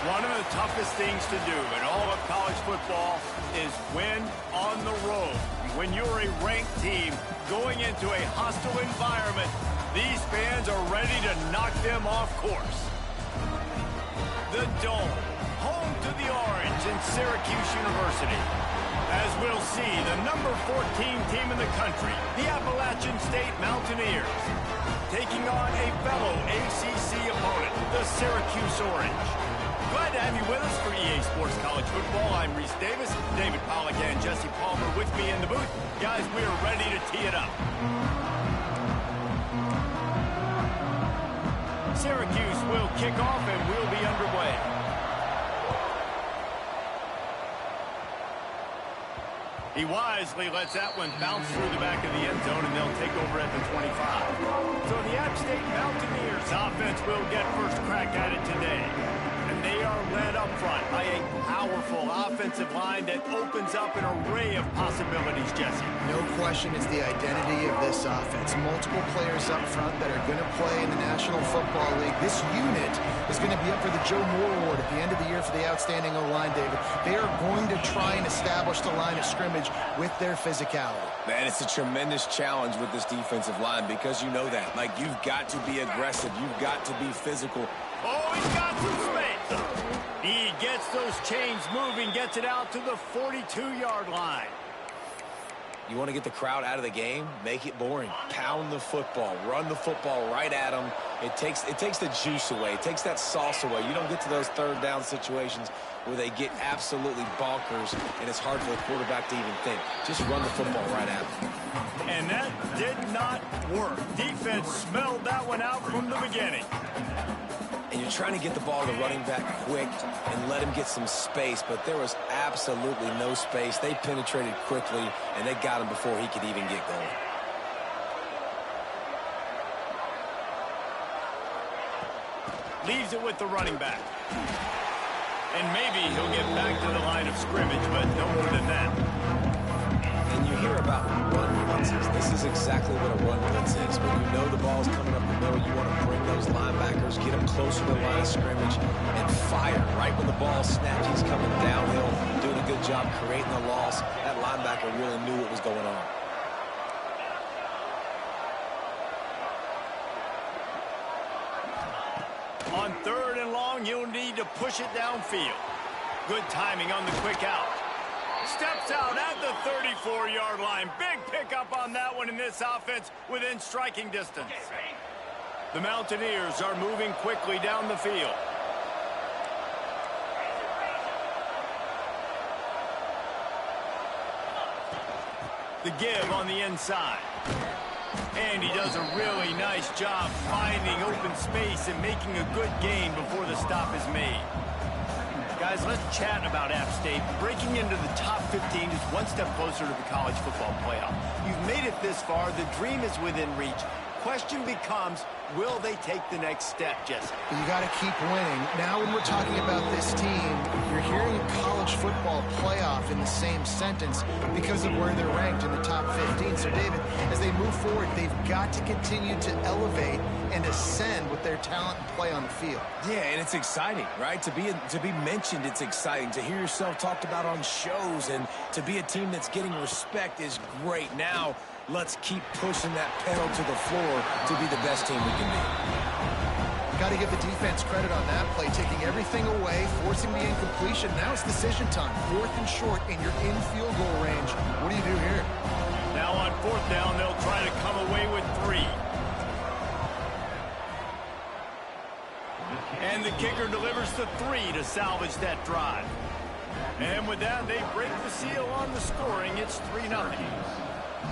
One of the toughest things to do in all of college football is win on the road. When you're a ranked team going into a hostile environment, these fans are ready to knock them off course. The Dome, home to the Orange and Syracuse University. As we'll see, the number 14 team in the country, the Appalachian State Mountaineers, taking on a fellow ACC opponent, the Syracuse Orange. Glad to have you with us for EA Sports College Football. I'm Reese Davis, David Pollack and Jesse Palmer with me in the booth. Guys, we are ready to tee it up. Syracuse will kick off and we'll be underway. He wisely lets that one bounce through the back of the end zone, and they'll take over at the 25. So the App State Mountaineers offense will get first crack at it today. And they are led up front by a powerful offensive line that opens up an array of possibilities, Jesse. No question it's the identity of this offense. Multiple players up front that are going to play in the National Football League. This unit is going to be up for the Joe Moore Award at the end of the year for the outstanding O-line, David. They are going to try and establish the line of scrimmage with their physicality. Man, it's a tremendous challenge with this defensive line because you know that. Like, you've got to be aggressive. You've got to be physical. Oh, he's got some space. He gets those chains moving, gets it out to the 42-yard line. You want to get the crowd out of the game? Make it boring. Pound the football. Run the football right at them. It takes the juice away. It takes that sauce away. You don't get to those third down situations where they get absolutely bonkers, and it's hard for the quarterback to even think. Just run the football right at them. And that did not work. Defense smelled that one out from the beginning. And you're trying to get the ball to the running back quick and let him get some space, but there was absolutely no space. They penetrated quickly, and they got him before he could even get going. Leaves it with the running back. And maybe he'll get back to the line of scrimmage, but no more than that. And you hear about run blitzes. This is exactly what a run blitz is. When you know the ball's coming up the middle, you want to bring those linebackers, get them closer to the line of scrimmage, and fire. Right when the ball snaps, he's coming downhill, doing a good job creating the loss. That linebacker really knew what was going on. On third and long, you'll need to push it downfield. Good timing on the quick out. Steps out at the 34-yard line. Big pickup on that one in this offense within striking distance. The Mountaineers are moving quickly down the field. The give on the inside. And he does a really nice job finding open space and making a good gain before the stop is made. Guys, let's chat about App State. Breaking into the top 15 is one step closer to the college football playoff. You've made it this far. The dream is within reach. Question becomes, will they take the next step, Jesse? You got to keep winning. Now when we're talking about this team, you're hearing college football playoff in the same sentence because of where they're ranked in the top 15. So, David, as they move forward, they've got to continue to elevate and ascend with their talent and play on the field. Yeah, and it's exciting, right? To be mentioned, it's exciting. To hear yourself talked about on shows and to be a team that's getting respect is great. Now, let's keep pushing that pedal to the floor to be the best team we can be. Got to give the defense credit on that play, taking everything away, forcing the incompletion. Now it's decision time. Fourth and short, and you're in field goal range. What do you do here? Now on fourth down, they'll try to come away with 3. And the kicker delivers the 3 to salvage that drive. And with that, they break the seal on the scoring. It's 3-0.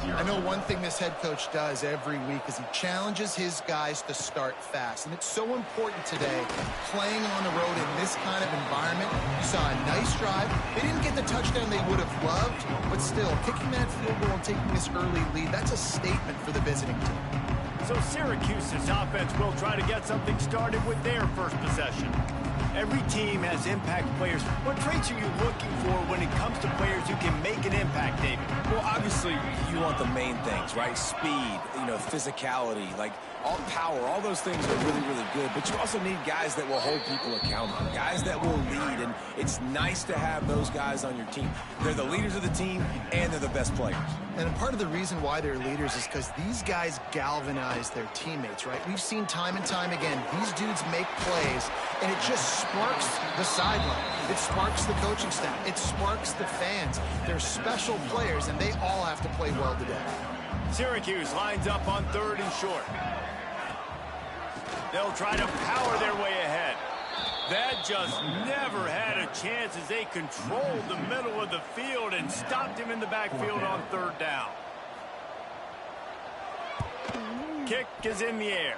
I know one thing this head coach does every week is he challenges his guys to start fast. And it's so important today, playing on the road in this kind of environment. You saw a nice drive. They didn't get the touchdown they would have loved, but still, kicking that field goal and taking this early lead, that's a statement for the visiting team. So Syracuse's offense will try to get something started with their first possession. Every team has impact players. What traits are you looking for when it comes to players who can make an impact, David? Well, obviously, you want the main things, right? Speed, physicality. Like, all power, all those things are really, really good, but you also need guys that will hold people accountable, guys that will lead, and it's nice to have those guys on your team. They're the leaders of the team, and they're the best players. And part of the reason why they're leaders is because these guys galvanize their teammates, right? We've seen time and time again, these dudes make plays, and it just sparks the sideline. It sparks the coaching staff. It sparks the fans. They're special players, and they all have to play well today. Syracuse lines up on 3rd and short. They'll try to power their way ahead. That just never had a chance as they controlled the middle of the field and stopped him in the backfield on 3rd down. Kick is in the air.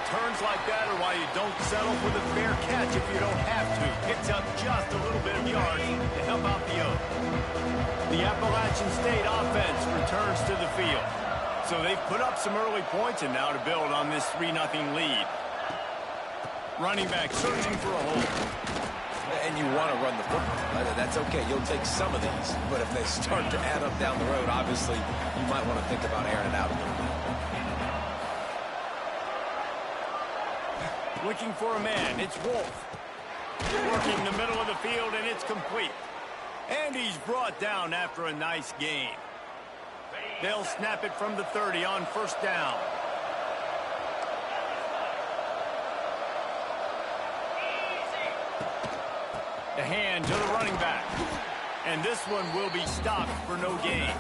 Returns like that are why you don't settle for the fair catch if you don't have to. Picks up just a little bit of yards to help out the Oak. The Appalachian State offense returns to the field. So they've put up some early points and now to build on this 3-0 lead. Running back searching for a hole. And you want to run the football. That's okay. You'll take some of these. But if they start to add up down the road, obviously, you might want to think about airing it out a little bit. Looking for a man. It's Wolf. Working the middle of the field, and it's complete. And he's brought down after a nice gain. They'll snap it from the 30 on 1st down. The hand to the running back. And this one will be stopped for no gain.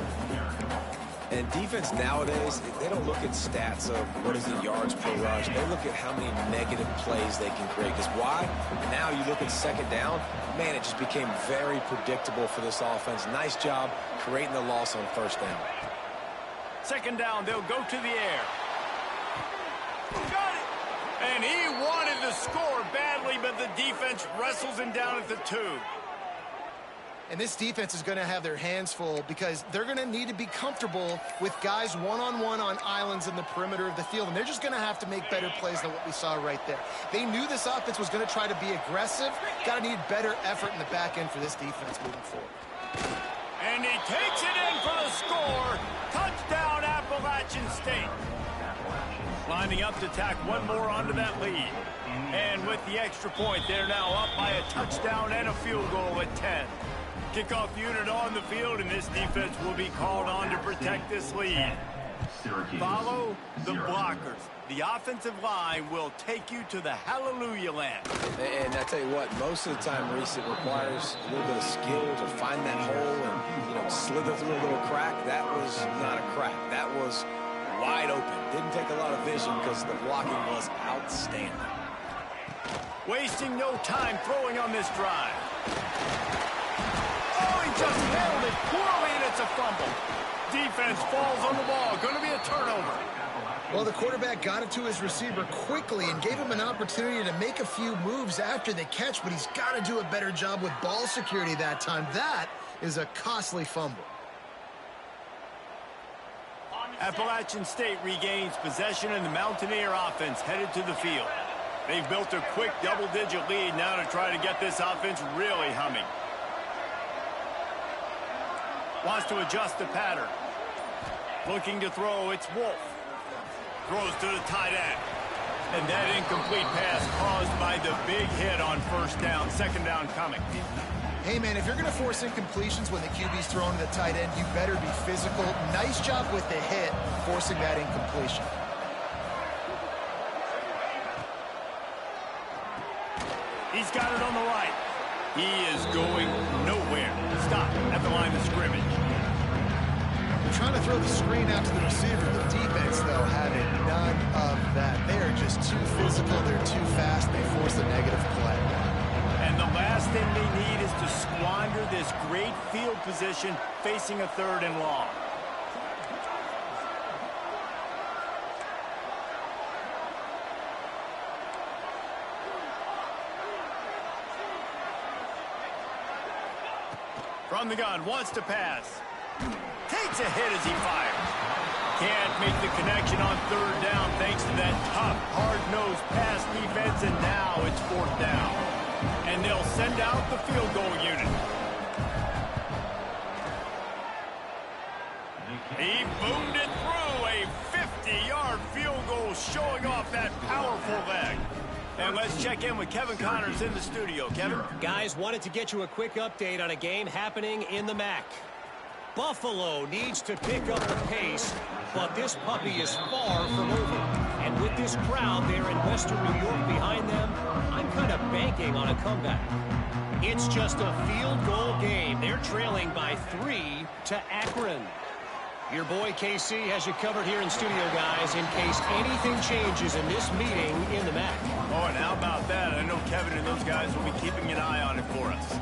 And defense nowadays, they don't look at stats of what is the yards per rush. They look at how many negative plays they can create. Because why? Now you look at 2nd down, man, it just became very predictable for this offense. Nice job creating the loss on 1st down. 2nd down, they'll go to the air. Got it! And he wanted to score badly, but the defense wrestles him down at the 2. And this defense is going to have their hands full because they're going to need to be comfortable with guys one-on-one on islands in the perimeter of the field. And they're just going to have to make better plays than what we saw right there. They knew this offense was going to try to be aggressive. Got to need better effort in the back end for this defense moving forward. And he takes it in for the score. Touchdown, Appalachian State. Lining up to tack one more onto that lead. And with the extra point, they're now up by a touchdown and a field goal at 10. Kickoff unit on the field, and this defense will be called on to protect this lead. Follow the blockers. The offensive line will take you to the hallelujah land. And I tell you what, most of the time, Reese, it requires a little bit of skill to find that hole and, slither through a little crack. That was not a crack. That was wide open. Didn't take a lot of vision because the blocking was outstanding. Wasting no time throwing on this drive. Oh, he just handled it poorly, and it's a fumble. Defense falls on the ball. Going to be a turnover. Well, the quarterback got it to his receiver quickly and gave him an opportunity to make a few moves after the catch, but he's got to do a better job with ball security that time. That is a costly fumble. Appalachian State regains possession, and the Mountaineer offense headed to the field. They've built a quick double-digit lead now to try to get this offense really humming. Wants to adjust the pattern. Looking to throw, it's Wolf. Throws to the tight end. And that incomplete pass caused by the big hit on 1st down. 2nd down coming. Hey, man, if you're going to force incompletions when the QB's thrown to the tight end, you better be physical. Nice job with the hit, forcing that incompletion. He's got it on the right. He is going nowhere. Stop at the line of scrimmage. They're trying to throw the screen out to the receiver. The defense, though, having none of that. They are just too physical. They're too fast. They force a negative play. And the last thing they need is to squander this great field position facing a 3rd and long. From the gun, wants to pass. Takes a hit as he fires. Can't make the connection on 3rd down thanks to that tough, hard-nosed pass defense, and now it's 4th down. And they'll send out the field goal unit. He boomed it through a 50-yard field goal, showing off that powerful leg. And let's check in with Kevin Connors in the studio. Kevin? Guys, wanted to get you a quick update on a game happening in the MAC. Buffalo needs to pick up the pace, but this puppy is far from over. And with this crowd there in Western New York behind them, I'm kind of banking on a comeback. It's just a field goal game. They're trailing by 3 to Akron. Your boy KC has you covered here in studio, guys, in case anything changes in this meeting in the MAC. Oh, and how about that? I know Kevin and those guys will be keeping an eye on it for us.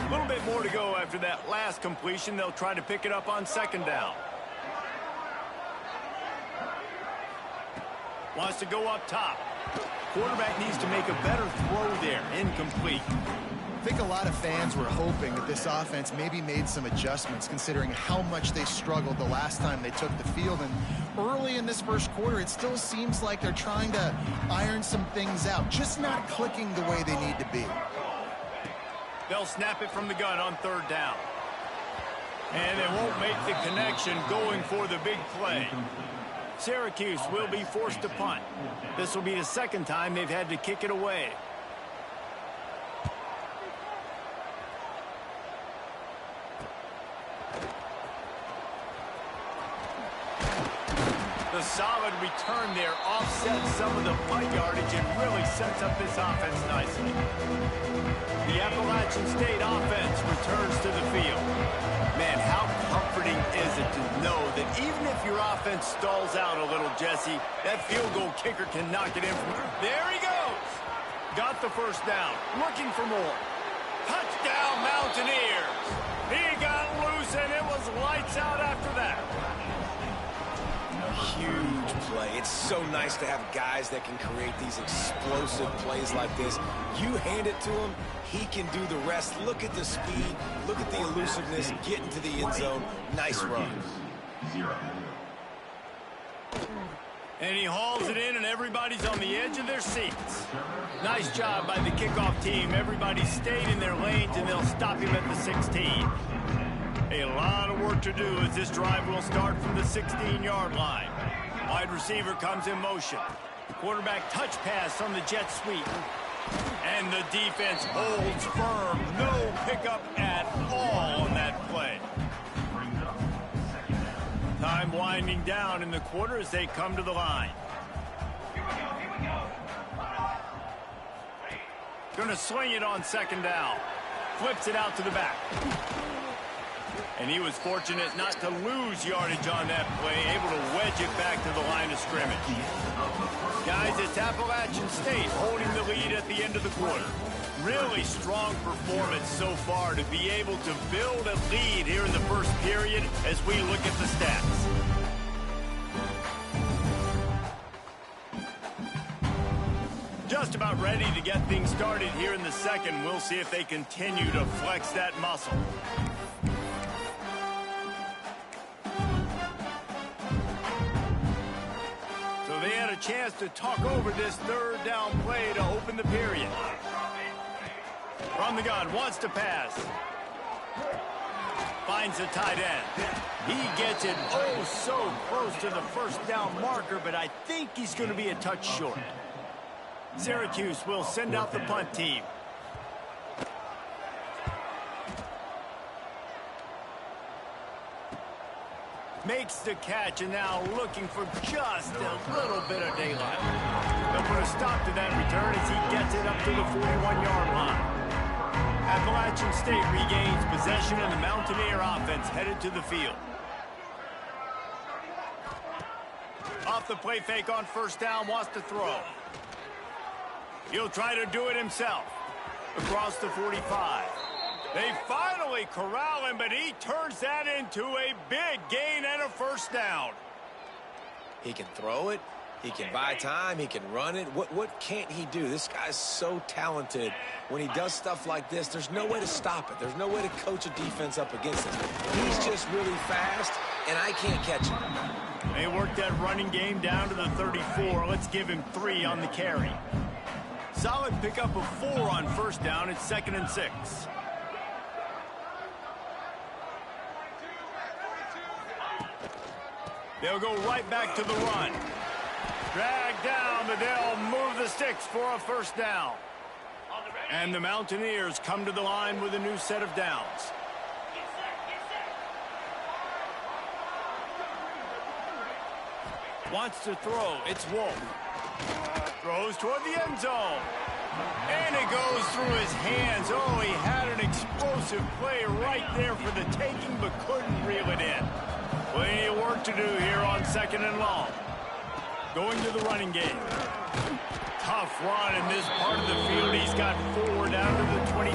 A little bit more to go after that last completion. They'll try to pick it up on second down. Wants to go up top. Quarterback needs to make a better throw there. Incomplete. I think a lot of fans were hoping that this offense maybe made some adjustments considering how much they struggled the last time they took the field. And early in this first quarter, it still seems like they're trying to iron some things out, just not clicking the way they need to be. They'll snap it from the gun on third down. And they won't make the connection going for the big play. Syracuse will be forced to punt. This will be the second time they've had to kick it away. The solid return there offsets some of the punt yardage and really sets up this offense nicely. The Appalachian State offense returns to the field. Man, how comforting is it to know that even if your offense stalls out a little, Jesse, that field goal kicker can knock it in from there. He goes. Got the first down. Looking for more. Touchdown, Mountaineers. He got loose, and it was lights out after that. Huge play. It's so nice to have guys that can create these explosive plays like this. You hand it to him, he can do the rest. Look at the speed. Look at the elusiveness. Get into the end zone. Nice run. And he hauls it in, and everybody's on the edge of their seats. Nice job by the kickoff team. Everybody stayed in their lanes, and they'll stop him at the 16. A lot of work to do as this drive will start from the 16-yard line. Wide receiver comes in motion. Quarterback touch pass on the jet sweep. And the defense holds firm. No pickup at all on that play. Time winding down in the quarter as they come to the line. Going to sling it on second down. Flips it out to the back. And he was fortunate not to lose yardage on that play, able to wedge it back to the line of scrimmage. Guys, it's Appalachian State holding the lead at the end of the quarter. Really strong performance so far to be able to build a lead here in the first period as we look at the stats. Just about ready to get things started here in the second. We'll see if they continue to flex that muscle. They had a chance to talk over this third down play to open the period. From the gun, wants to pass. Finds the tight end. He gets it oh so close to the first down marker, but I think he's going to be a touch short. Syracuse will send out the punt team. Makes the catch, and now looking for just a little bit of daylight. They'll put a stop to that return as he gets it up to the 41-yard line. Appalachian State regains possession, and the Mountaineer offense headed to the field. Off the play fake on first down, wants to throw. He'll try to do it himself. Across the 45. They finally corral him, but he turns that into a big gain and a first down. He can throw it. He can buy time. He can run it. What can't he do? This guy's so talented. When he does stuff like this, there's no way to stop it. There's no way to coach a defense up against it. He's just really fast, and I can't catch him. They worked that running game down to the 34. Let's give him 3 on the carry. Solid pickup of 4 on first down. It's 2nd and 6. They'll go right back to the run. Drag down, but they'll move the sticks for a first down. And the Mountaineers come to the line with a new set of downs. Wants to throw. It's Wolf. Throws toward the end zone. And it goes through his hands. Oh, he had an explosive play right there for the taking, but couldn't reel it in. Plenty of work to do here on 2nd and long. Going to the running game. Tough run in this part of the field. He's got 4 down to the 23.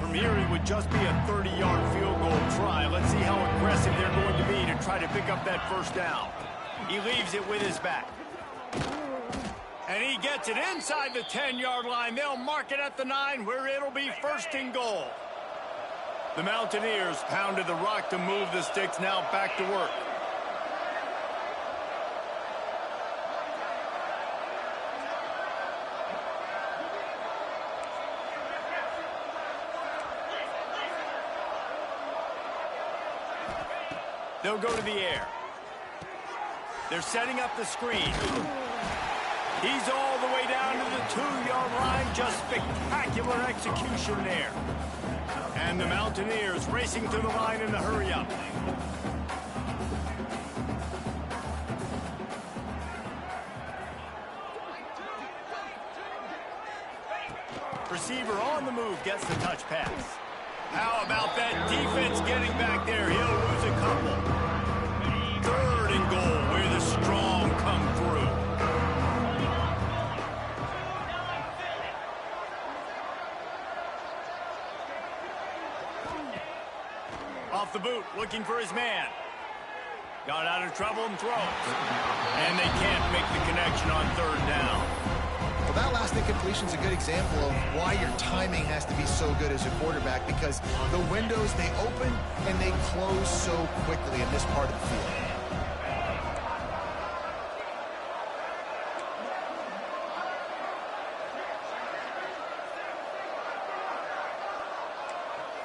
From here, it would just be a 30-yard field goal try. Let's see how aggressive they're going to be to try to pick up that first down. He leaves it with his back. And he gets it inside the 10-yard line. They'll mark it at the 9, where it'll be 1st and goal. The Mountaineers pounded the rock to move the sticks. Now back to work. They'll go to the air. They're setting up the screen. He's all the way down to the 2-yard line. Just spectacular execution there. And the Mountaineers racing to the line in the hurry-up. Receiver on the move gets the touch pass. How about that defense getting back there? He'll lose a couple. 3rd and goal, where the strong come through. Off the boot, looking for his man. Got out of trouble and throws. And they can't make the connection on 3rd down. Well, that last incompletion is a good example of why your timing has to be so good as a quarterback, because the windows, they open and they close so quickly in this part of the field.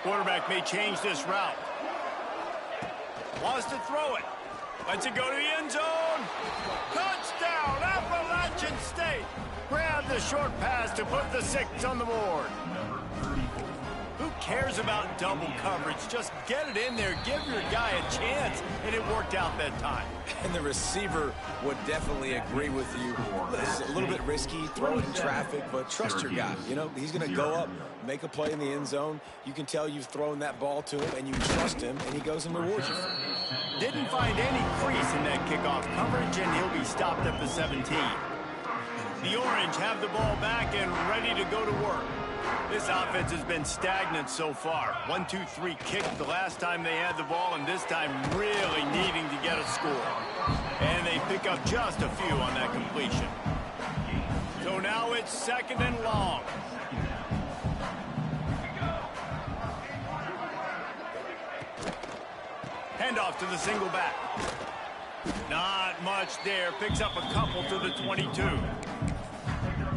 Quarterback may change this route. Wants to throw it. Lets it go to the end zone. Touchdown, Appalachian State. Grab the short pass to put the 6 on the board. Who cares about double coverage? Just get it in there. Give your guy a chance. And it worked out that time. And the receiver would definitely agree with you. It's a little bit risky, throwing in traffic, but trust your guy. You know, he's going to go up, make a play in the end zone. You can tell you've thrown that ball to him, and you trust him, and he goes and rewards you for it. Didn't find any crease in that kickoff coverage, and he'll be stopped at the 17. The Orange have the ball back and ready to go to work. This offense has been stagnant so far. 1-2-3 kick the last time they had the ball, and this time really needing to get a score. And they pick up just a few on that completion. So now it's 2nd and long. Handoff to the single back. Not much there. Picks up a couple to the 22.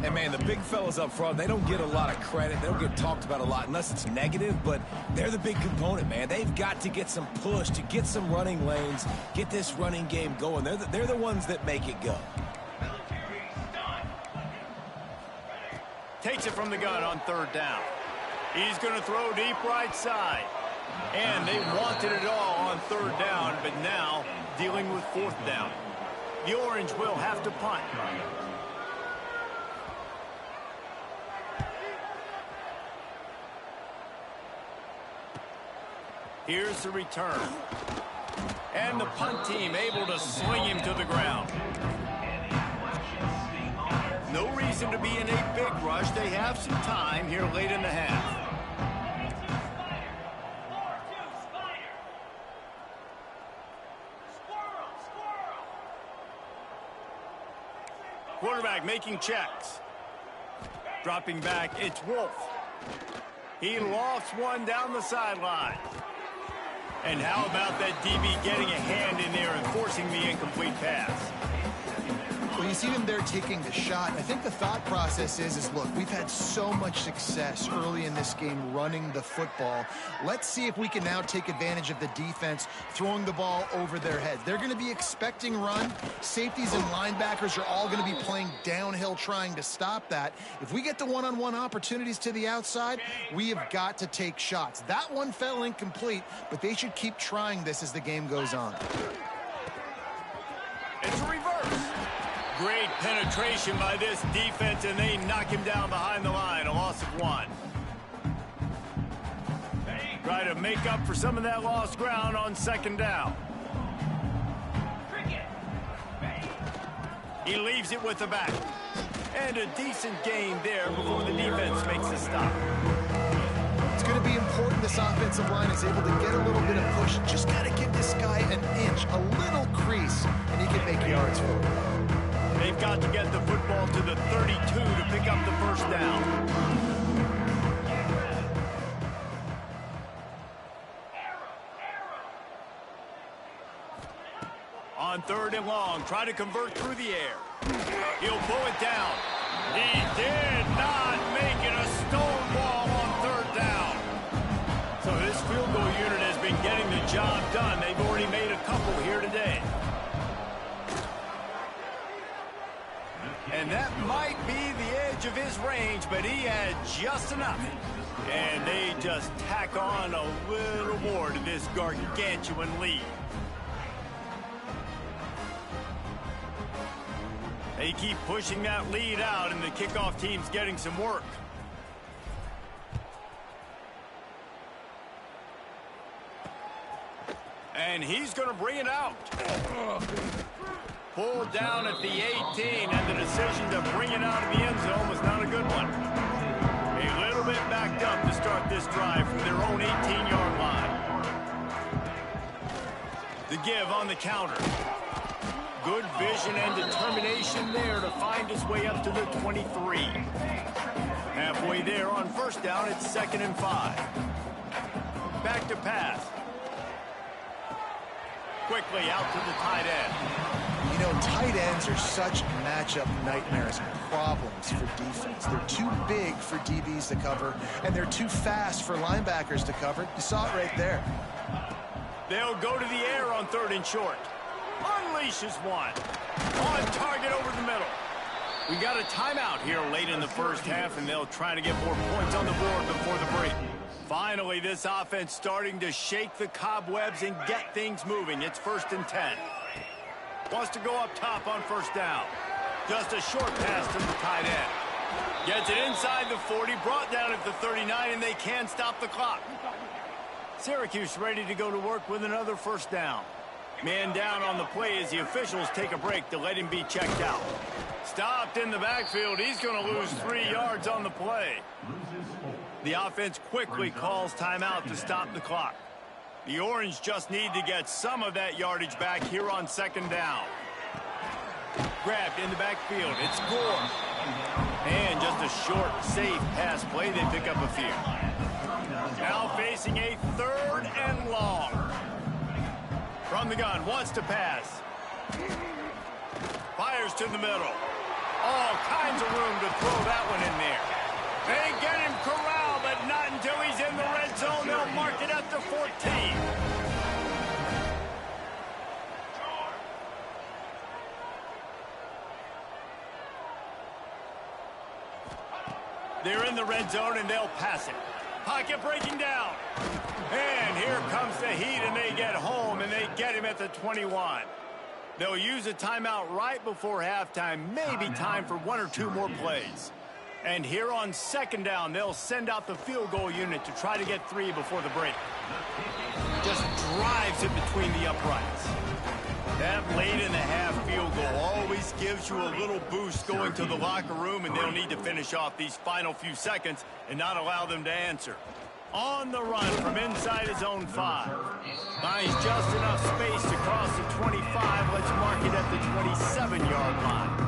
And, man, the big fellas up front, they don't get a lot of credit. They don't get talked about a lot unless it's negative, but they're the big component, man. They've got to get some push, to get some running lanes, get this running game going. They're the ones that make it go. Takes it from the gun on 3rd down. He's going to throw deep right side. And they wanted it all on 3rd down, but now dealing with 4th down. The Orange will have to punt. Here's the return. And the punt team able to swing him to the ground. No reason to be in a big rush. They have some time here late in the half. Quarterback making checks. Dropping back, it's Wolf. He lofts one down the sideline. And how about that DB getting a hand in there and forcing the incomplete pass? Well, you see them there taking the shot. I think the thought process is look, we've had so much success early in this game running the football. Let's see if we can now take advantage of the defense throwing the ball over their heads. They're going to be expecting run. Safeties and linebackers are all going to be playing downhill trying to stop that. If we get the one-on-one opportunities to the outside, we have got to take shots. That one fell incomplete, but they should keep trying this as the game goes on. It's a reverse. Great penetration by this defense, and they knock him down behind the line. A loss of 1. Try to make up for some of that lost ground on 2nd down. He leaves it with the back. And a decent gain there before the defense makes a stop. It's going to be important this offensive line is able to get a little bit of push. Just got to give this guy an inch, a little crease, and he can make yards for him. They've got to get the football to the 32 to pick up the 1st down. On 3rd and long, try to convert through the air. He'll pull it down. He did not make it a stonewall on 3rd down. So this field goal unit has been getting the job done. They've already made a couple here today. And that might be the edge of his range, but he had just enough. And they just tack on a little more to this gargantuan lead. They keep pushing that lead out, and the kickoff team's getting some work. And he's going to bring it out. Pulled down at the 18, and the decision to bring it out of the end zone was not a good one. A little bit backed up to start this drive from their own 18-yard line. The give on the counter. Good vision and determination there to find his way up to the 23. Halfway there on 1st down, it's 2nd and 5. Back to pass. Quickly out to the tight end. You know, tight ends are such matchup nightmares and problems for defense. They're too big for DBs to cover, and they're too fast for linebackers to cover. You saw it right there. They'll go to the air on 3rd and short. Unleashes one. On target over the middle. We got a timeout here late in the 1st half, and they'll try to get more points on the board before the break. Finally, this offense starting to shake the cobwebs and get things moving. It's 1st and 10. Wants to go up top on 1st down. Just a short pass to the tight end. Gets it inside the 40, brought down at the 39, and they can stop the clock. Syracuse ready to go to work with another 1st down. Man down on the play as the officials take a break to let him be checked out. Stopped in the backfield. He's going to lose 3 yards on the play. The offense quickly calls timeout to stop the clock. The Orange just need to get some of that yardage back here on 2nd down. Grabbed in the backfield. It's Gore. And just a short, safe pass play. They pick up a few. Now facing a 3rd and long. From the gun, wants to pass. Fires to the middle. All kinds of room to throw that one in there. They get him corralled, but not until he's in the red zone. They'll mark it at the 14. They're in the red zone, and they'll pass it. Pocket breaking down. And here comes the heat, and they get home, and they get him at the 21. They'll use a timeout right before halftime, maybe time for 1 or 2 more plays. And here on 2nd down, they'll send out the field goal unit to try to get 3 before the break. Just drives it between the uprights. That late in the half field goal always gives you a little boost going to the locker room, and they'll need to finish off these final few seconds and not allow them to answer. On the run from inside his own 5. Finds just enough space to cross the 25. Let's mark it at the 27-yard line.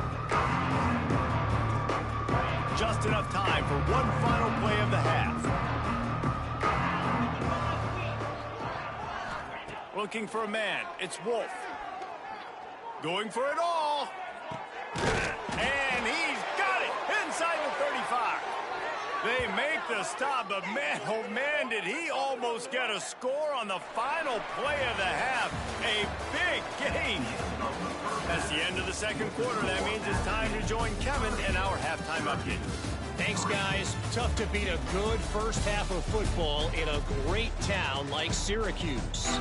Just enough time for one final play of the half. Looking for a man. It's Wolf. Going for it all. to stop, but man, oh man, did he almost get a score on the final play of the half. A big game. That's the end of the second quarter. That means it's time to join Kevin in our halftime update. Thanks, guys. Tough to beat a good first half of football in a great town like Syracuse.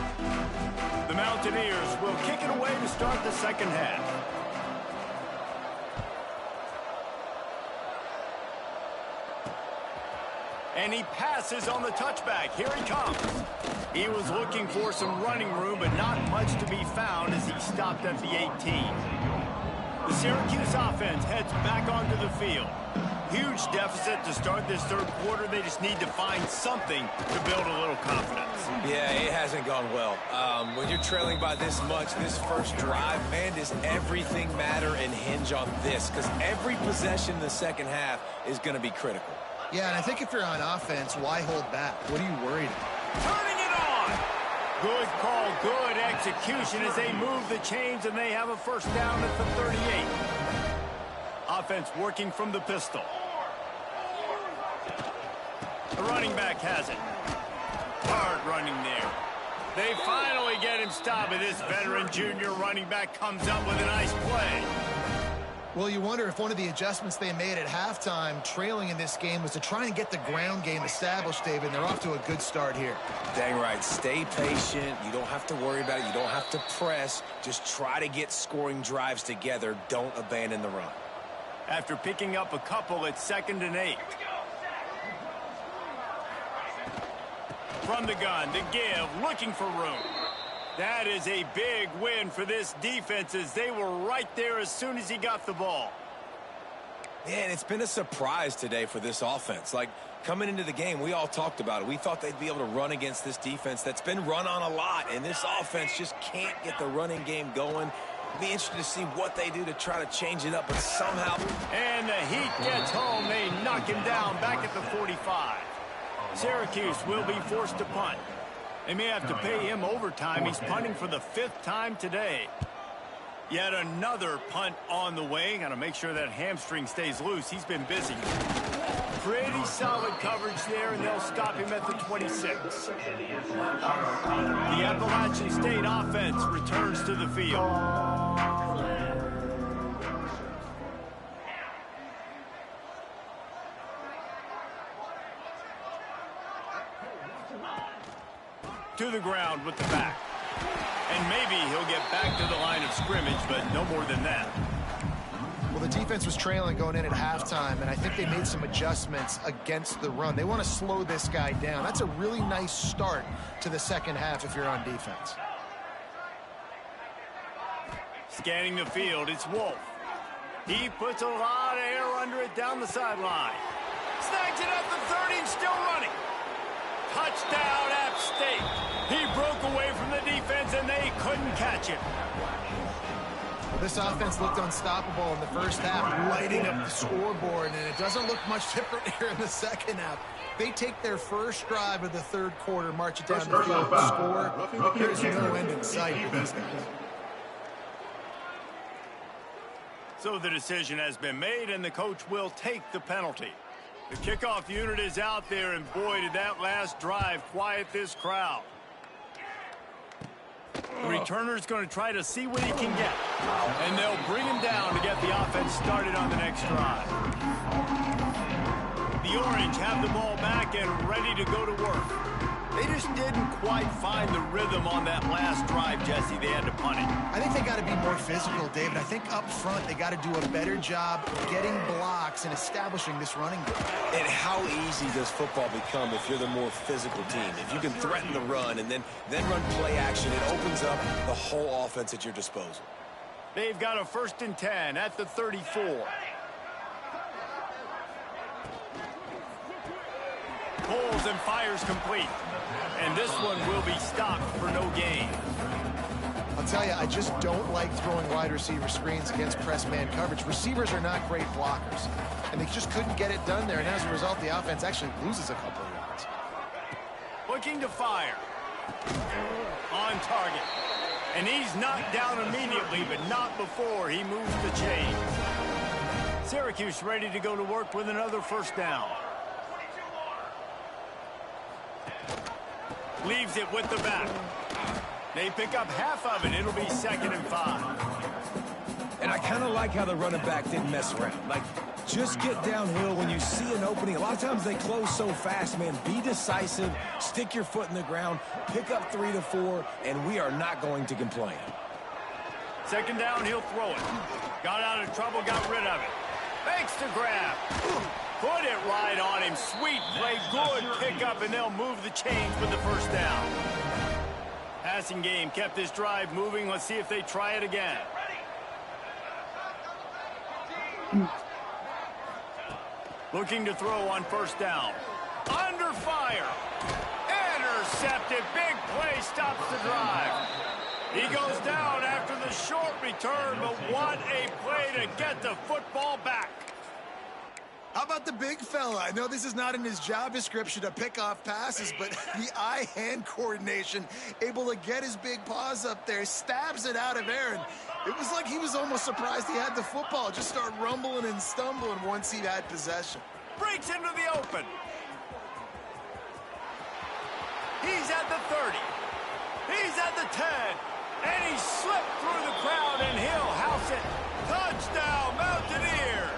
The Mountaineers will kick it away to start the second half. And he passes on the touchback. Here he comes. He was looking for some running room, but not much to be found as he stopped at the 18. The Syracuse offense heads back onto the field. Huge deficit to start this third quarter. They just need to find something to build a little confidence. Yeah, it hasn't gone well. When you're trailing by this much, this first drive, man, does everything matter and hinge on this? Because every possession in the second half is going to be critical. Yeah, and I think if you're on offense, why hold back? What are you worried about? Turning it on! Good call, good execution as they move the chains, and they have a first down at the 38. Offense working from the pistol. The running back has it. Hard running there. They finally get him stopped, and this veteran junior running back comes up with a nice play. Well, you wonder if one of the adjustments they made at halftime, trailing in this game, was to try and get the ground game established, David, and they're off to a good start here. Dang right. Stay patient. You don't have to worry about it. You don't have to press. Just try to get scoring drives together. Don't abandon the run. After picking up a couple, it's 2nd and 8. From the gun, the give, looking for room. That is a big win for this defense as they were right there as soon as he got the ball. Man, it's been a surprise today for this offense. Like, coming into the game, we all talked about it. We thought they'd be able to run against this defense that's been run on a lot, and this offense just can't get the running game going. Be interested to see what they do to try to change it up, but somehow... And the heat gets home. They knock him down back at the 45. Syracuse will be forced to punt. They may have to pay him overtime. He's punting for the 5th time today. Yet another punt on the way. Got to make sure that hamstring stays loose. He's been busy. Pretty solid coverage there, and they'll stop him at the 26. The Appalachian State offense returns to the field. To the ground with the back. And maybe he'll get back to the line of scrimmage, but no more than that. Well, the defense was trailing going in at halftime, and I think they made some adjustments against the run. They want to slow this guy down. That's a really nice start to the second half if you're on defense. Scanning the field, it's Wolf. He puts a lot of air under it down the sideline. Snags it at the 30 and still running. Touchdown, App State. He broke away from the defense, and they couldn't catch him. Well, this offense looked unstoppable in the first half, lighting up the scoreboard, and it doesn't look much different here in the second half. They take their first drive of the third quarter, march it down the field, score. There's no end in sight for these guys. So the decision has been made, and the coach will take the penalty. The kickoff unit is out there, and boy, did that last drive quiet this crowd. The returner's going to try to see what he can get. And they'll bring him down to get the offense started on the next drive. The Orange have the ball back and ready to go to work. They just didn't quite find the rhythm on that last drive, Jesse. They had to punt it. I think they got to be more physical, David. I think up front they got to do a better job getting blocks and establishing this running game. And how easy does football become if you're the more physical team? If you can threaten the run and then run play action, it opens up the whole offense at your disposal. They've got a 1st and 10 at the 34. Pulls and fires complete. And this one will be stopped for no gain. I'll tell you, I just don't like throwing wide receiver screens against press man coverage. Receivers are not great blockers, and they just couldn't get it done there. And as a result, the offense actually loses a couple of yards. Looking to fire. On target. And he's knocked down immediately, but not before he moves the chain. Syracuse ready to go to work with another first down. Leaves it with the back. They pick up half of it. It'll be 2nd and 5. And I kind of like how the running back didn't mess around. Like, just get downhill when you see an opening. A lot of times they close so fast, man. Be decisive, stick your foot in the ground, pick up 3 to 4, and we are not going to complain. 2nd down, he'll throw it. Got out of trouble, got rid of it. Fakes to grab. Put it right on him. Sweet play, good pickup, and they'll move the chains with the 1st down. Passing game kept this drive moving. Let's see if they try it again. Looking to throw on 1st down. Under fire. Intercepted. Big play stops the drive. He goes down after the short return, but what a play to get the football back. How about the big fella? I know this is not in his job description to pick off passes, but the eye-hand coordination, able to get his big paws up there, stabs it out of Aaron. It was like he was almost surprised he had the football. Just start rumbling and stumbling once he had possession. Breaks into the open. He's at the 30. He's at the 10. And he slipped through the crowd, and he'll house it. Touchdown, Mountaineers!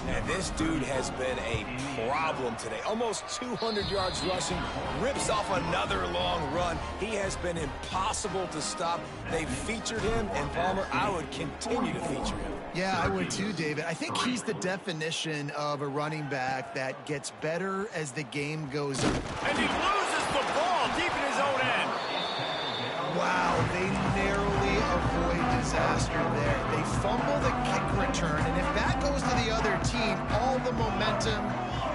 And this dude has been a problem today. Almost 200 yards rushing, rips off another long run. He has been impossible to stop. They've featured him, and Palmer, I would continue to feature him. Yeah, I would too, David. I think he's the definition of a running back that gets better as the game goes on. And he loses the ball deep in his own end. Wow, they narrowly avoid disaster there. They fumble the kick return, and if that goes to the other team, all the momentum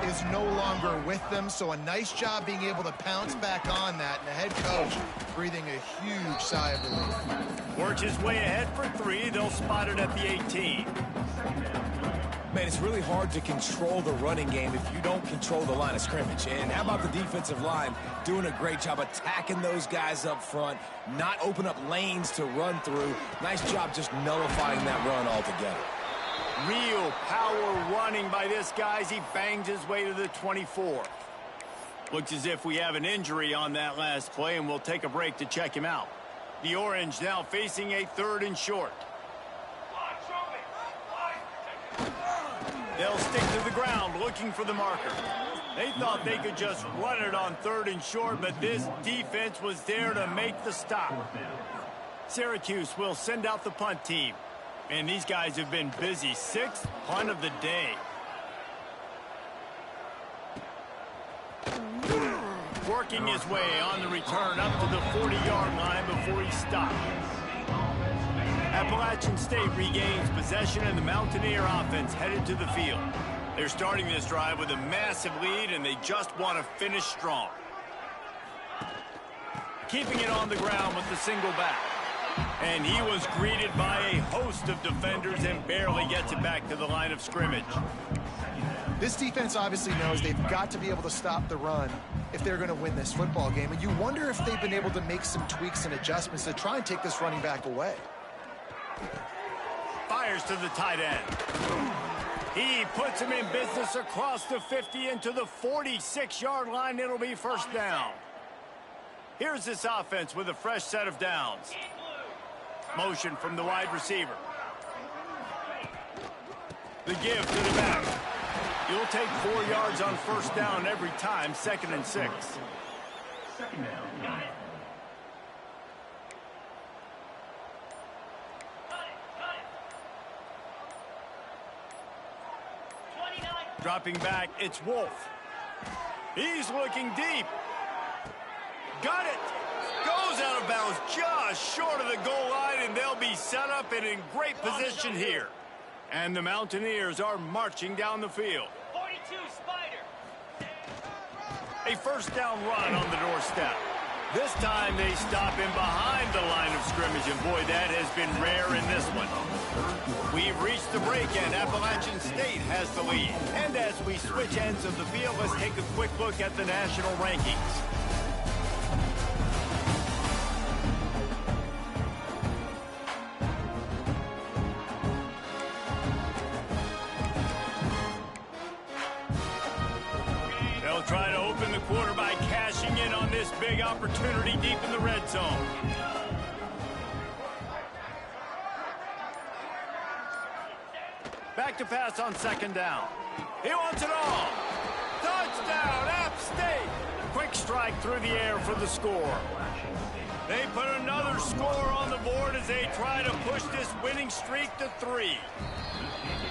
is no longer with them. So a nice job being able to pounce back on that, and the head coach breathing a huge sigh of relief. Works his way ahead for 3. They'll spot it at the 18. Man, it's really hard to control the running game if you don't control the line of scrimmage. And how about the defensive line doing a great job attacking those guys up front, not open up lanes to run through. Nice job just nullifying that run altogether. Real power running by this guy as he bangs his way to the 24. Looks as if we have an injury on that last play, and we'll take a break to check him out. The Orange now facing a 3rd and short. They'll stick to the ground looking for the marker. They thought they could just run it on 3rd and short, but this defense was there to make the stop. Syracuse will send out the punt team. And these guys have been busy. 6th punt of the day. Working his way on the return up to the 40-yard line before he stopped. Appalachian State regains possession, and the Mountaineer offense headed to the field. They're starting this drive with a massive lead, and they just want to finish strong. Keeping it on the ground with the single back. And he was greeted by a host of defenders and barely gets it back to the line of scrimmage. This defense obviously knows they've got to be able to stop the run if they're going to win this football game. And you wonder if they've been able to make some tweaks and adjustments to try and take this running back away. Fires to the tight end. He puts him in business across the 50 into the 46-yard line. It'll be 1st down. Here's this offense with a fresh set of downs. Motion from the wide receiver. The give to the back. You'll take 4 yards on 1st down every time. 2nd and 6. 2nd down. Dropping back, it's Wolf. He's looking deep. Got it. Goes out of bounds just short of the goal line, and they'll be set up and in great position here. And the Mountaineers are marching down the field. 42, Spider. A 1st down run on the doorstep. This time they stop him behind the line of scrimmage, and boy, that has been rare in this one. We've reached the break, and Appalachian State has the lead. And as we switch ends of the field, let's take a quick look at the national rankings. They'll try to open the quarter by cashing this big opportunity deep in the red zone. Back to pass on second down. He wants it all. Touchdown, App State. Quick strike through the air for the score. They put another score on the board as they try to push this winning streak to 3.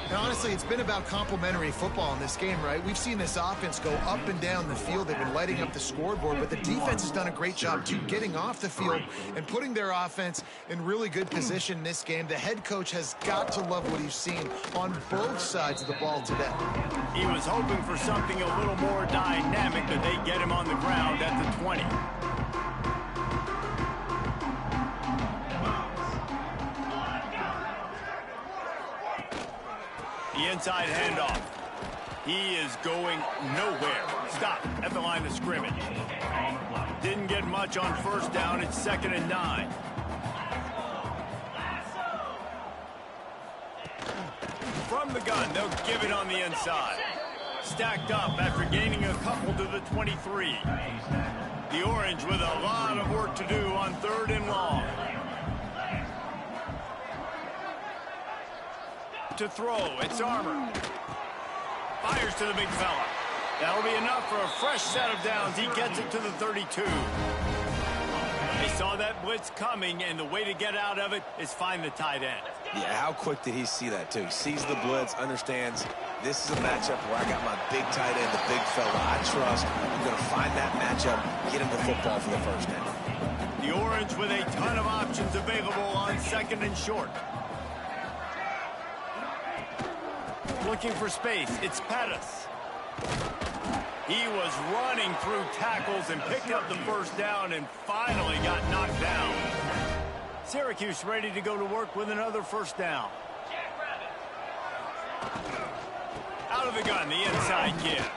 Now, honestly, it's been about complementary football in this game, right? We've seen this offense go up and down the field. They've been lighting up the scoreboard, but the defense has done a great job, too, getting off the field and putting their offense in really good position in this game. The head coach has got to love what he's seen on both sides of the ball today. He was hoping for something a little more dynamic, but they get him on the ground at the 20. The inside handoff. He is going nowhere. Stop at the line of scrimmage. Didn't get much on first down. It's 2nd and 9. From the gun, they'll give it on the inside. Stacked up after gaining a couple to the 23. The Orange with a lot of work to do on 3rd and long. To throw, it's Armour. Fires to the big fella. That'll be enough for a fresh set of downs. He gets it to the 32. They saw that blitz coming, and the way to get out of it is find the tight end. Yeah, how quick did he see that, too? He sees the blitz, understands this is a matchup where I got my big tight end, the big fella I trust. I'm going to find that matchup, get him the football for the first down. The Orange with a ton of options available on 2nd and short. Looking for space, it's Pettis. He was running through tackles and picked up the first down and finally got knocked down. Syracuse ready to go to work with another first down. Out of the gun, the inside give.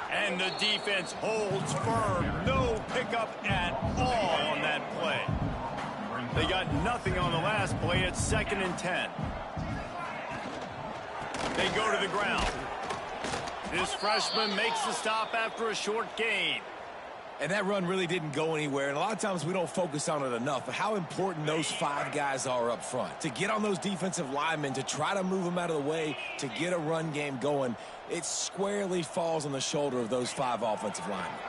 And the defense holds firm. No pickup at all on that play. They got nothing on the last play. It's 2nd and 10. They go to the ground. This freshman makes the stop after a short gain. And that run really didn't go anywhere. And a lot of times we don't focus on it enough, but how important those 5 guys are up front. To get on those defensive linemen, to try to move them out of the way, to get a run game going, it squarely falls on the shoulder of those 5 offensive linemen.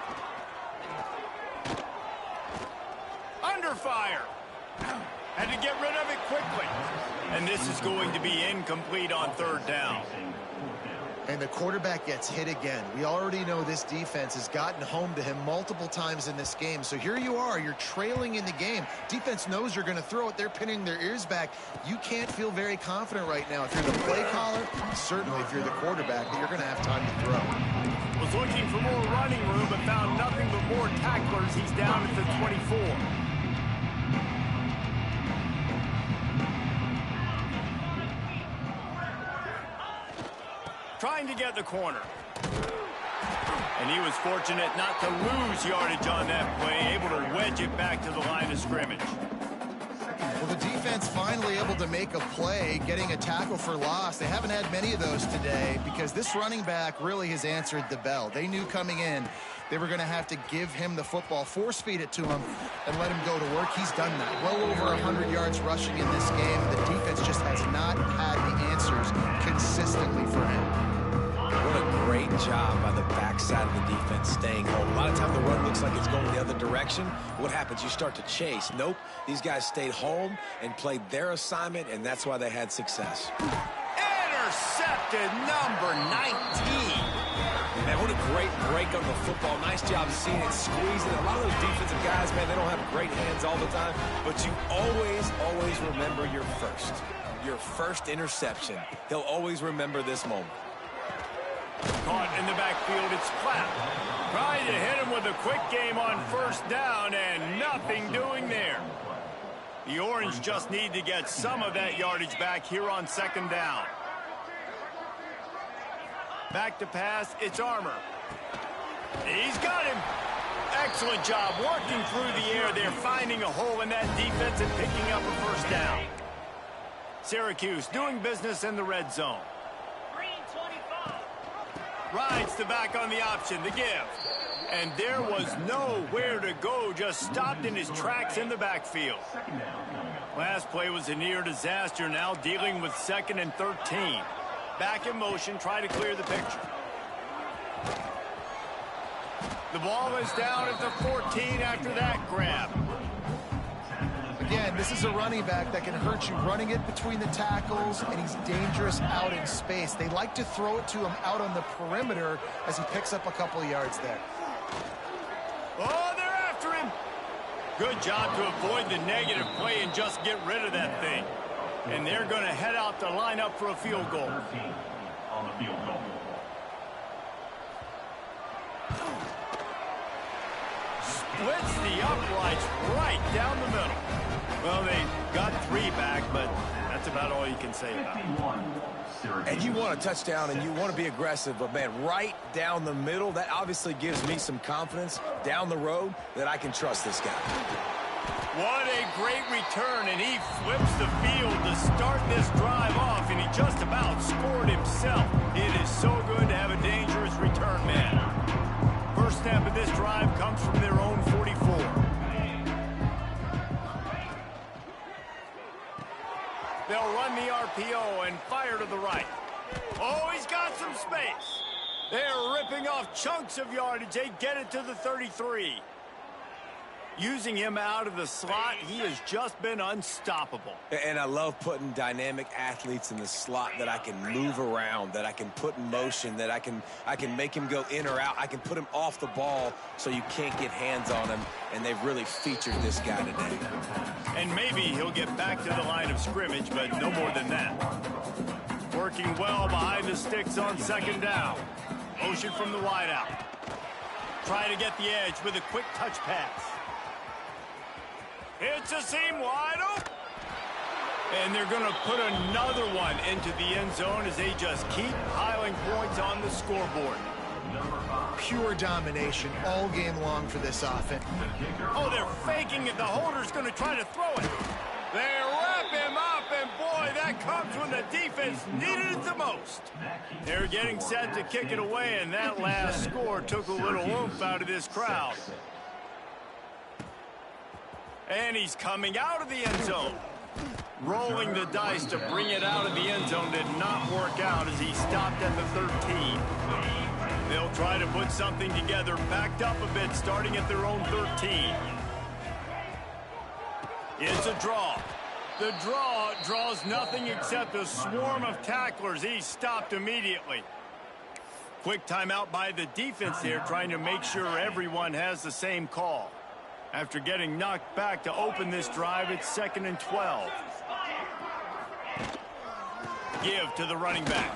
Under fire. Had to get rid of it quickly. And this is going to be incomplete on 3rd down. And the quarterback gets hit again. We already know this defense has gotten home to him multiple times in this game. So here you are, you're trailing in the game. Defense knows you're going to throw it. They're pinning their ears back. You can't feel very confident right now. If you're the play caller, certainly if you're the quarterback, that you're going to have time to throw. Was looking for more running room, but found nothing but more tacklers. He's down at the 24. Trying to get the corner. And he was fortunate not to lose yardage on that play, able to wedge it back to the line of scrimmage. Well, the defense finally able to make a play, getting a tackle for loss. They haven't had many of those today because this running back really has answered the bell. They knew coming in they were going to have to give him the football, force feed it to him, and let him go to work. He's done that. Well over 100 yards rushing in this game. The defense just has not had the answers consistently for him. What a great job by the backside of the defense staying home. A lot of times the run looks like it's going the other direction. What happens? You start to chase. Nope. These guys stayed home and played their assignment, and that's why they had success. Intercepted, number 19. Man, what a great break on the football. Nice job seeing it, squeezing it. A lot of those defensive guys, man, they don't have great hands all the time, but you always remember your first interception. They'll always remember this moment. Caught in the backfield, it's Clapp. Trying to hit him with a quick game on first down, and nothing doing there. The Orange just need to get some of that yardage back here on 2nd down. Back to pass, it's Armour. He's got him. Excellent job working through the air. They're finding a hole in that defense and picking up a first down. Syracuse doing business in the red zone. Rides the back on the option, the give. And there was nowhere to go, just stopped in his tracks in the backfield. Last play was a near disaster, now dealing with 2nd and 13. Back in motion, try to clear the picture. The ball is down at the 14 after that grab. Again, this is a running back that can hurt you running it between the tackles, and he's dangerous out in space. They like to throw it to him out on the perimeter as he picks up a couple of yards there. Oh, they're after him. Good job to avoid the negative play and just get rid of that thing. And they're going to head out to line up for a field goal. On the field goal. Splits the uprights right down the middle. Well, they got 3 back, but that's about all you can say about it. And you want a touchdown and you want to be aggressive, but, man, right down the middle, that obviously gives me some confidence down the road that I can trust this guy. What a great return, and he flips the field to start this drive off, and he just about scored himself. It is so good to have a dangerous return man. First snap of this drive comes from their own 44. They'll run the RPO and fire to the right. Oh, he's got some space. They're ripping off chunks of yardage. They get it to the 33. Using him out of the slot, he has just been unstoppable. And I love putting dynamic athletes in the slot that I can move around, that I can put in motion, that I can make him go in or out. I can put him off the ball so you can't get hands on him, and they've really featured this guy today. And maybe he'll get back to the line of scrimmage, but no more than that. Working well behind the sticks on 2nd down. Motion from the wideout. Try to get the edge with a quick touch pass. It's a seam wide open. And they're going to put another one into the end zone as they just keep piling points on the scoreboard. Pure domination all game long for this offense. Oh, they're faking it. The holder's going to try to throw it. They wrap him up, and boy, that comes when the defense needed it the most. They're getting set to kick it away, and that last score took a little oomph out of this crowd. And he's coming out of the end zone. Rolling the dice to bring it out of the end zone did not work out as he stopped at the 13. They'll try to put something together, backed up a bit, starting at their own 13. It's a draw. The draw draws nothing except a swarm of tacklers. He's stopped immediately. Quick timeout by the defense there, trying to make sure everyone has the same call. After getting knocked back to open this drive, it's 2nd and 12. Give to the running back.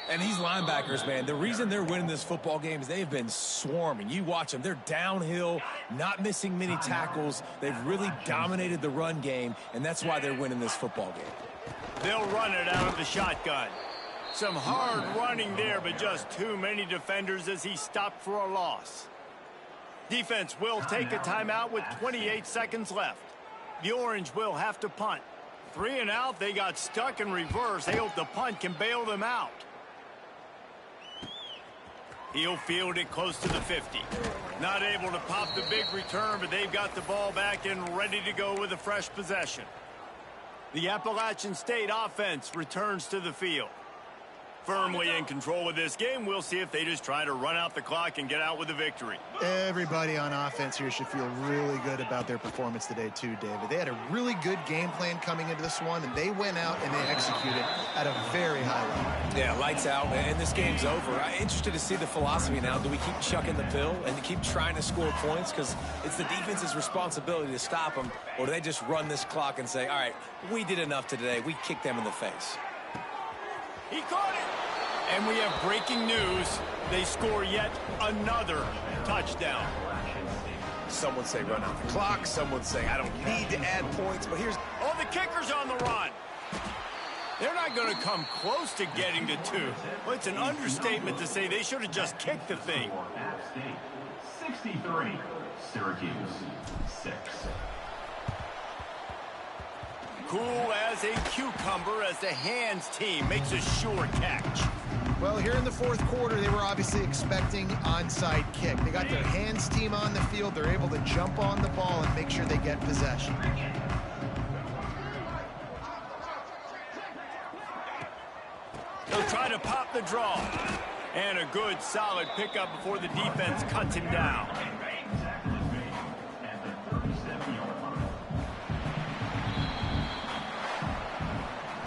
And these linebackers, man, the reason they're winning this football game is they've been swarming. You watch them. They're downhill, not missing many tackles. They've really dominated the run game, and that's why they're winning this football game. They'll run it out of the shotgun. Some hard running there, but just too many defenders as he stopped for a loss. Defense will take a timeout with 28 seconds left. The Orange will have to punt. 3 and out, they got stuck in reverse. They hope the punt can bail them out. He'll field it close to the 50. Not able to pop the big return, but they've got the ball back and ready to go with a fresh possession. The Appalachian State offense returns to the field. Firmly in control of this game. We'll see if they just try to run out the clock and get out with a victory. Everybody on offense here should feel really good about their performance today too, David. They had a really good game plan coming into this one, and they went out and they executed at a very high level. Yeah, lights out, and this game's over. I'm interested to see the philosophy now. Do we keep chucking the pill and keep trying to score points? Because it's the defense's responsibility to stop them, or do they just run this clock and say, all right, we did enough today. We kicked them in the face. He caught it. And we have breaking news. They score yet another touchdown. Some would say run out the clock. Some would say I don't need to add points. But here's... Oh, the kicker's on the run. They're not going to come close to getting to 2. Well, it's an understatement to say they should have just kicked the thing. 63, Syracuse 6. Cool as a cucumber as the hands team makes a sure catch. Well, here in the fourth quarter, they were obviously expecting onside kick. They got their hands team on the field. They're able to jump on the ball and make sure they get possession. They'll try to pop the draw. And a good, solid pickup before the defense cuts him down.